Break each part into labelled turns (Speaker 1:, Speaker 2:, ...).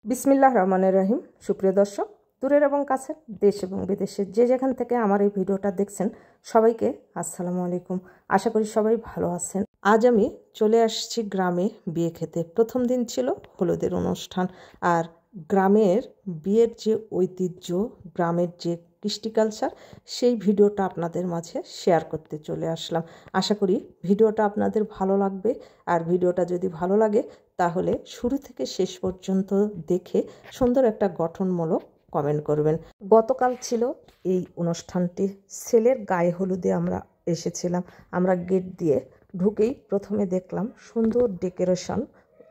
Speaker 1: বিসমিল্লাহ রহমানির রহিম। সুপ্রিয় দর্শক, দূরের এবং কাছের, দেশ এবং বিদেশের যে যেখান থেকে আমার এই ভিডিওটা দেখছেন সবাইকে আসসালামু আলাইকুম। আশা করি সবাই ভালো আছেন। আজ আমি চলে আসছি গ্রামে বিয়ে খেতে। প্রথম দিন ছিল হলুদের অনুষ্ঠান। আর গ্রামের বিয়ের যে ঐতিহ্য, গ্রামের যে কৃষ্টি কালচার, সেই ভিডিওটা আপনাদের মাঝে শেয়ার করতে চলে আসলাম। আশা করি ভিডিওটা আপনাদের ভালো লাগবে। আর ভিডিওটা যদি ভালো লাগে তাহলে শুরু থেকে শেষ পর্যন্ত দেখে সুন্দর একটা গঠনমূলক কমেন্ট করবেন। গতকাল ছিল এই অনুষ্ঠানটি। ছেলের গায়ে হলুদে আমরা এসেছিলাম। আমরা গেট দিয়ে ঢুকেই প্রথমে দেখলাম সুন্দর ডেকোরেশন,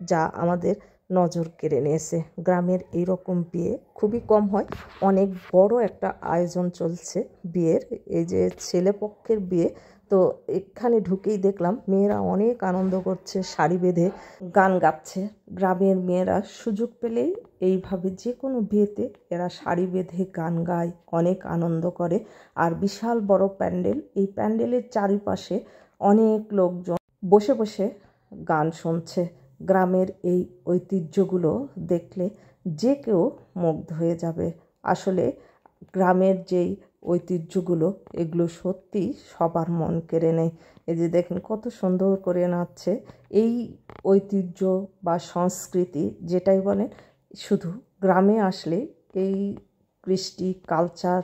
Speaker 1: যা আমাদের নজর কেড়ে নিয়েছে। গ্রামের এইরকম বিয়ে খুবই কম হয়। অনেক বড় একটা আয়োজন চলছে বিয়ের। এই যে ছেলে পক্ষের বিয়ে, তো এখানে ঢুকেই দেখলাম মেয়েরা অনেক আনন্দ করছে, শাড়ি বেঁধে গান গাচ্ছে। গ্রামের মেয়েরা সুযোগ পেলেই এইভাবে যে কোনো বিয়েতে এরা শাড়ি বেঁধে গান গায়, অনেক আনন্দ করে। আর বিশাল বড় প্যান্ডেল, এই প্যান্ডেলের চারিপাশে অনেক লোকজন বসে বসে গান শুনছে। গ্রামের এই ঐতিহ্যগুলো দেখলে যে কেউ মুগ্ধ হয়ে যাবে। আসলে গ্রামের যেই ঐতিহ্যগুলো, এগুলো সত্যি সবার মন কেড়ে নেয়। এই যে দেখেন কত সুন্দর করে নাচছে। এই ঐতিহ্য বা সংস্কৃতি যেটাই বলেন, শুধু গ্রামে আসলে এই কৃষ্টি কালচার,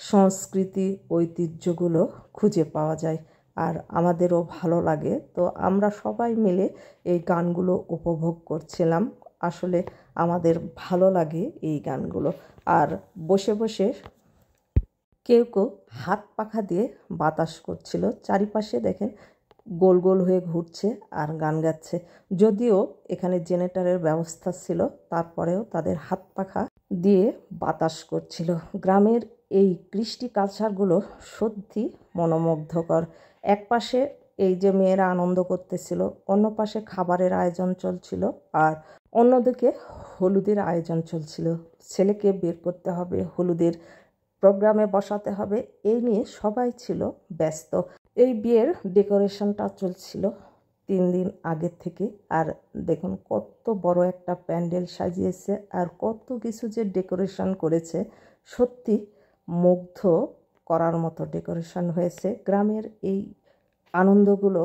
Speaker 1: সংস্কৃতি, ঐতিহ্যগুলো খুঁজে পাওয়া যায়। আর আমাদেরও ভালো লাগে। তো আমরা সবাই মিলে এই গানগুলো উপভোগ করছিলাম। আসলে আমাদের ভালো লাগে এই গানগুলো। আর বসে বসে কেউ কেউ হাত পাখা দিয়ে বাতাস করছিল। চারিপাশে দেখেন গোল গোল হয়ে ঘুরছে আর গান গাচ্ছে। যদিও এখানে জেনারেটরের ব্যবস্থা ছিল, তারপরেও তাদের হাত পাখা দিয়ে বাতাস করছিল। গ্রামের এই কৃষ্টি কালচারগুলো সত্যি মনোমুগ্ধকর। এক পাশে এই যে মেয়েরা আনন্দ করতেছিল, অন্য পাশে খাবারের আয়োজন চলছিল, আর অন্যদিকে হলুদের আয়োজন চলছিল। ছেলেকে বের করতে হবে, হলুদের প্রোগ্রামে বসাতে হবে, এই নিয়ে সবাই ছিল ব্যস্ত। এই বিয়ের ডেকোরেশনটা চলছিল 3 দিন আগের থেকে। আর দেখুন কত বড় একটা প্যান্ডেল সাজিয়েছে আর কত কিছু যে ডেকোরেশন করেছে, সত্যি মুগ্ধ করার মতো ডেকোরেশন হয়েছে। গ্রামের এই আনন্দগুলো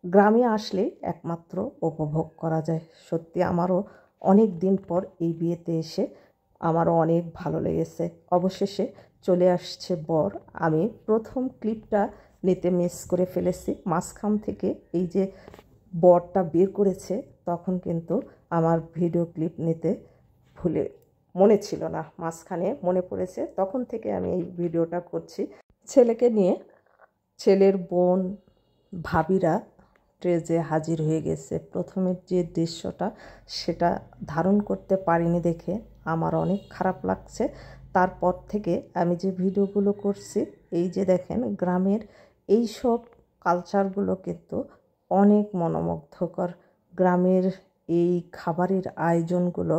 Speaker 1: গ্রামে আসলে একমাত্র উপভোগ করা যায়। সত্যি আমারও অনেক দিন পর এই বিয়েতে এসে আমারও অনেক ভালো লেগেছে। অবশেষে চলে আসছে বর। আমি প্রথম ক্লিপটা নিতে মিস করে ফেলেছি। মাঝখান থেকে এই যে বরটা বের করেছে, তখন কিন্তু আমার ভিডিও ক্লিপ নিতে মনে ছিল না। মাঝখানে মনে পড়েছে, তখন থেকে আমি এই ভিডিওটা করছি। ছেলেকে নিয়ে ছেলের বোন, ভাবিরা স্টেজে হাজির হয়ে গেছে। প্রথমের যে দৃশ্যটা, সেটা ধারণ করতে পারিনি দেখে আমার অনেক খারাপ লাগছে। তারপর থেকে আমি যে ভিডিওগুলো করছি, এই যে দেখেন গ্রামের এই সব কালচারগুলো কিন্তু অনেক মনোমুগ্ধকর। গ্রামের এই খাবারের আয়োজনগুলো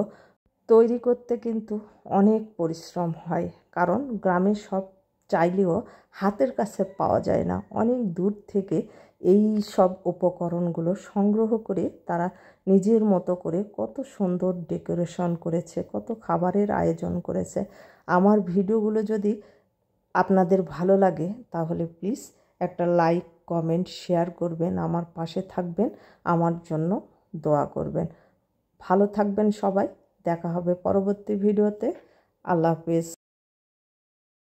Speaker 1: তৈরি করতে কিন্তু অনেক পরিশ্রম হয়, কারণ গ্রামে সব চাইলেও হাতের কাছে পাওয়া যায় না। অনেক দূর থেকে এই সব উপকরণগুলো সংগ্রহ করে তারা নিজের মতো করে কত সুন্দর ডেকোরেশন করেছে, কত খাবারের আয়োজন করেছে। আমার ভিডিওগুলো যদি আপনাদের ভালো লাগে তাহলে প্লিজ একটা লাইক, কমেন্ট, শেয়ার করবেন, আমার পাশে থাকবেন, আমার জন্য দোয়া করবেন। ভালো থাকবেন সবাই। দেখা হবে পরবর্তী ভিডিওতে। আল্লাহ হাফেজ।